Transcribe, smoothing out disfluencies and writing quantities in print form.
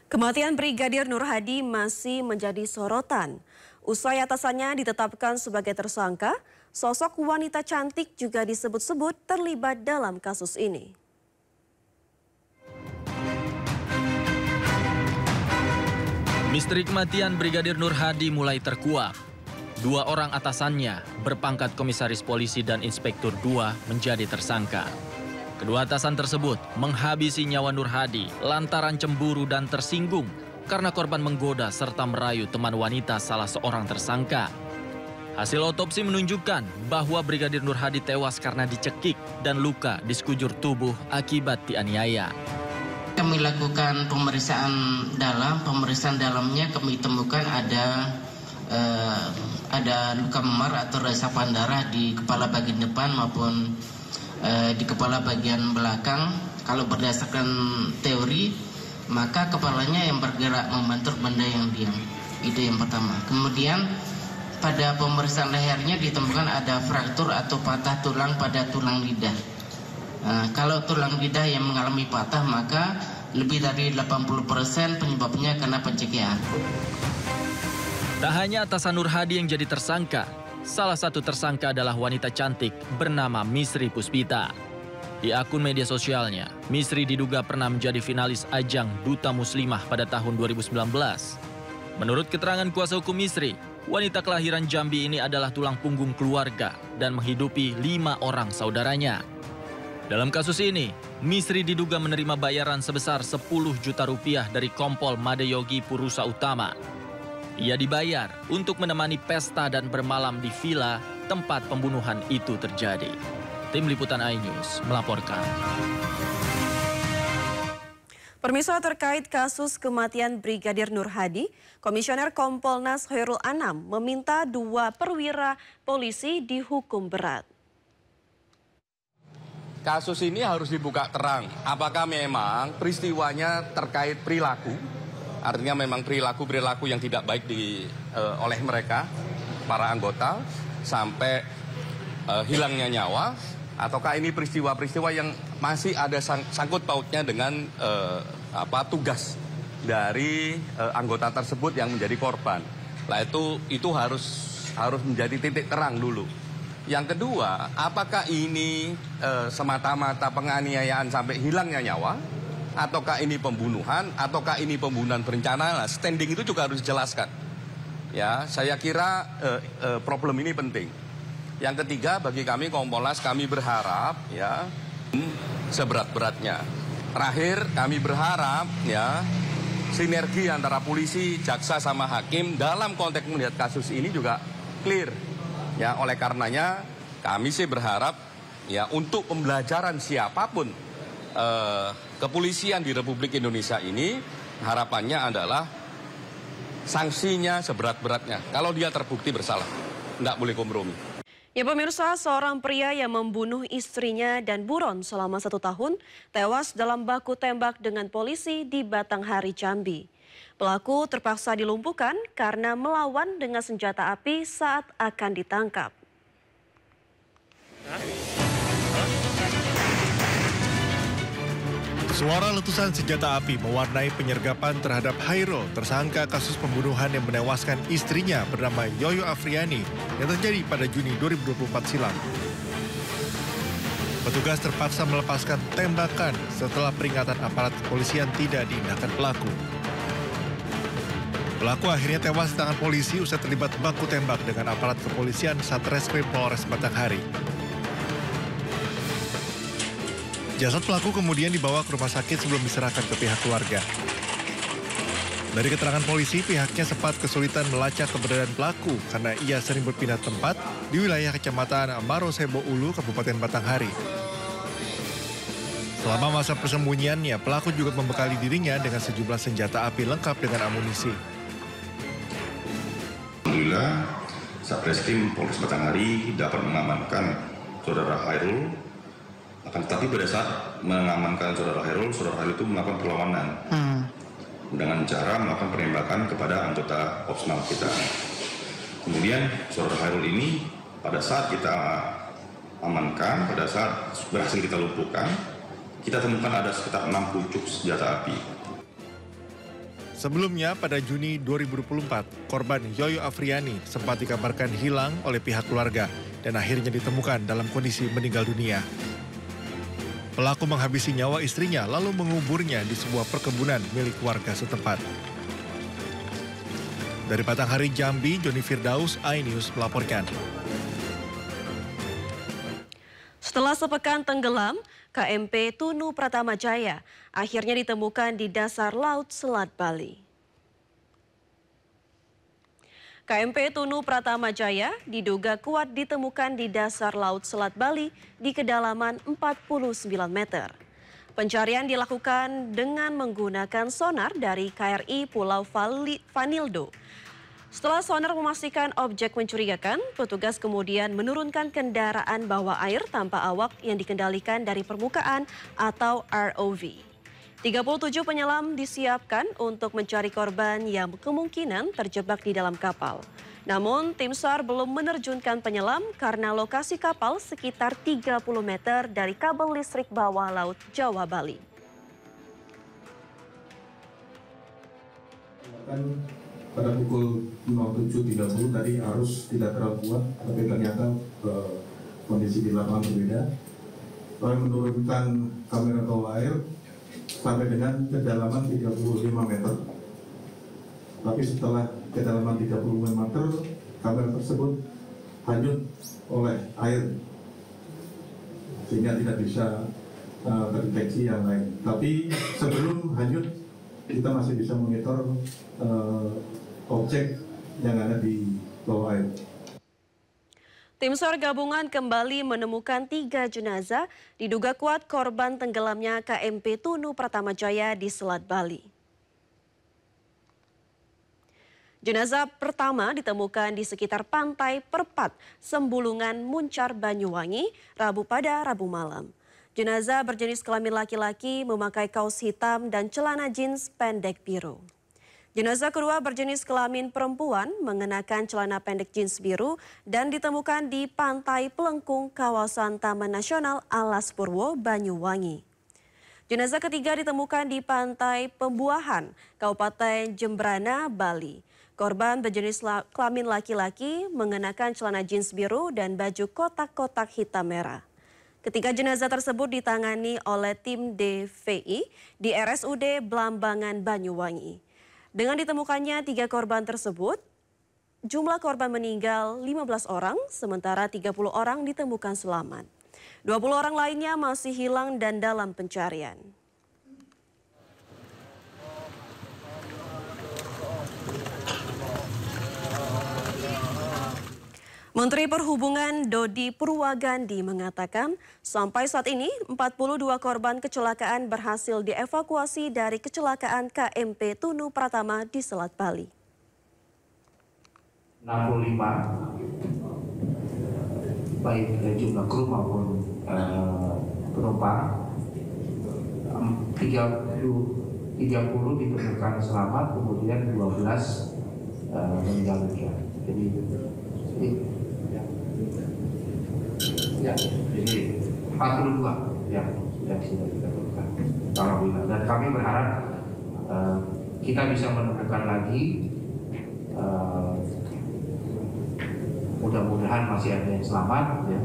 Kematian Brigadir Nur Hadi masih menjadi sorotan. Usai atasannya ditetapkan sebagai tersangka, sosok wanita cantik juga disebut-sebut terlibat dalam kasus ini. Misteri kematian Brigadir Nur Hadi mulai terkuak. Dua orang atasannya berpangkat komisaris polisi dan inspektur 2 menjadi tersangka. Kedua atasan tersebut menghabisi nyawa Nur Hadi lantaran cemburu dan tersinggung karena korban menggoda serta merayu teman wanita salah seorang tersangka. Hasil otopsi menunjukkan bahwa Brigadir Nur Hadi tewas karena dicekik dan luka di sekujur tubuh akibat dianiaya. Kami lakukan pemeriksaan dalamnya kami temukan ada luka memar atau resapan darah di kepala bagian depan maupun di kepala bagian belakang. Kalau berdasarkan teori, maka kepalanya yang bergerak membentur benda yang diam. Itu yang pertama. Kemudian pada pemeriksaan lehernya ditemukan ada fraktur atau patah tulang pada tulang lidah. Kalau tulang lidah yang mengalami patah, maka lebih dari 80% penyebabnya karena pencegahan. Tak hanya atasan Nur Hadi yang jadi tersangka, salah satu tersangka adalah wanita cantik bernama Misri Puspita. Di akun media sosialnya, Misri diduga pernah menjadi finalis ajang Duta Muslimah pada tahun 2019. Menurut keterangan kuasa hukum Misri, wanita kelahiran Jambi ini adalah tulang punggung keluarga dan menghidupi 5 orang saudaranya. Dalam kasus ini, Misri diduga menerima bayaran sebesar 10 juta rupiah dari Kompol Madeyogi Purusa Utama. Ia dibayar untuk menemani pesta dan bermalam di villa tempat pembunuhan itu terjadi. Tim Liputan iNews melaporkan. Pemirsa, terkait kasus kematian Brigadir Nur Hadi, Komisioner Kompolnas Khairul Anam meminta 2 perwira polisi dihukum berat. Kasus ini harus dibuka terang. Apakah memang peristiwanya terkait perilaku? Artinya memang perilaku yang tidak baik oleh mereka, para anggota, sampai hilangnya nyawa. Ataukah ini peristiwa-peristiwa yang masih ada sangkut pautnya dengan tugas dari anggota tersebut yang menjadi korban. Nah itu harus menjadi titik terang dulu. Yang kedua, apakah ini semata-mata penganiayaan sampai hilangnya nyawa? Ataukah ini pembunuhan? Ataukah ini pembunuhan berencana? Nah, standing itu juga harus dijelaskan. Ya, saya kira problem ini penting. Yang ketiga, bagi kami Kompolnas, kami berharap ya seberat-beratnya. Terakhir, kami berharap ya sinergi antara polisi, jaksa sama hakim dalam konteks melihat kasus ini juga clear. Ya, oleh karenanya kami sih berharap ya untuk pembelajaran siapapun kepolisian di Republik Indonesia ini, harapannya adalah sanksinya seberat-beratnya. Kalau dia terbukti bersalah, tidak boleh kompromi. Ya pemirsa, seorang pria yang membunuh istrinya dan buron selama 1 tahun tewas dalam baku tembak dengan polisi di Batanghari, Jambi. Pelaku terpaksa dilumpuhkan karena melawan dengan senjata api saat akan ditangkap. Suara letusan senjata api mewarnai penyergapan terhadap Hairul, tersangka kasus pembunuhan yang menewaskan istrinya bernama Yoyo Afriani yang terjadi pada Juni 2024 silam. Petugas terpaksa melepaskan tembakan setelah peringatan aparat kepolisian tidak diindahkan pelaku. Pelaku akhirnya tewas di tangan polisi usai terlibat baku tembak dengan aparat kepolisian Satreskrim Polres Batanghari. Jasad pelaku kemudian dibawa ke rumah sakit sebelum diserahkan ke pihak keluarga. Dari keterangan polisi, pihaknya sempat kesulitan melacak keberadaan pelaku karena ia sering berpindah tempat di wilayah Kecamatan Marosebo Ulu, Kabupaten Batanghari. Selama masa persembunyiannya, pelaku juga membekali dirinya dengan sejumlah senjata api lengkap dengan amunisi. Alhamdulillah, Satreskrim Polres Batanghari dapat mengamankan saudara Hairul. Akan tetapi pada saat mengamankan saudara Hairul itu melakukan perlawanan dengan cara melakukan penembakan kepada anggota opsnal kita. Kemudian saudara Hairul ini pada saat kita amankan, pada saat berhasil kita lumpuhkan, kita temukan ada sekitar 6 pucuk senjata api. Sebelumnya, pada Juni 2024, korban Yoyo Afriani sempat dikabarkan hilang oleh pihak keluarga dan akhirnya ditemukan dalam kondisi meninggal dunia. Pelaku menghabisi nyawa istrinya lalu menguburnya di sebuah perkebunan milik warga setempat. Dari Batanghari, Jambi, Joni Firdaus, iNews melaporkan. Setelah sepekan tenggelam, KMP Tunu Pratama Jaya akhirnya ditemukan di dasar Laut Selat Bali. KMP Tunu Pratama Jaya diduga kuat ditemukan di dasar Laut Selat Bali di kedalaman 49 meter. Pencarian dilakukan dengan menggunakan sonar dari KRI Pulau Vanildo. Setelah sonar memastikan objek mencurigakan, petugas kemudian menurunkan kendaraan bawah air tanpa awak yang dikendalikan dari permukaan atau ROV. 37 penyelam disiapkan untuk mencari korban yang kemungkinan terjebak di dalam kapal. Namun tim SAR belum menerjunkan penyelam karena lokasi kapal sekitar 30 meter dari kabel listrik bawah laut Jawa Bali. Pada pukul 07.30 tadi arus tidak terlalu kuat, tapi ternyata kondisi di lapangan berbeda. Lalu menurunkan kamera bawah air sampai dengan kedalaman 35 meter. Tapi setelah kedalaman 35 meter, kamera tersebut hanyut oleh air sehingga tidak bisa terdeteksi yang lain. Tapi sebelum hanyut, kita masih bisa monitor objek yang ada di bawah air. Tim SAR gabungan kembali menemukan 3 jenazah diduga kuat korban tenggelamnya KMP Tunu Pratama Jaya di Selat Bali. Jenazah pertama ditemukan di sekitar pantai Perpat, Sembulungan, Muncar, Banyuwangi, Rabu malam. Jenazah berjenis kelamin laki-laki memakai kaos hitam dan celana jeans pendek biru. Jenazah kedua berjenis kelamin perempuan mengenakan celana pendek jeans biru dan ditemukan di Pantai Pelengkung, kawasan Taman Nasional Alas Purwo, Banyuwangi. Jenazah ketiga ditemukan di Pantai Pembuahan, Kabupaten Jembrana, Bali. Korban berjenis kelamin laki-laki mengenakan celana jeans biru dan baju kotak-kotak hitam merah. Ketiga jenazah tersebut ditangani oleh tim DVI di RSUD Blambangan, Banyuwangi. Dengan ditemukannya 3 korban tersebut, jumlah korban meninggal 15 orang, sementara 30 orang ditemukan selamat. 20 orang lainnya masih hilang dan dalam pencarian. Menteri Perhubungan Dodi Purwagandi mengatakan sampai saat ini 42 korban kecelakaan berhasil dievakuasi dari kecelakaan KMP Tunu Pratama di Selat Bali. 65 baik jumlah kru maupun penumpang, 30 ditemukan selamat, kemudian 12 meninggal dunia. Jadi 42 yang sudah kita temukan. Alhamdulillah. Dan kami berharap kita bisa menemukan lagi. Mudah-mudahan masih ada yang selamat. Ya.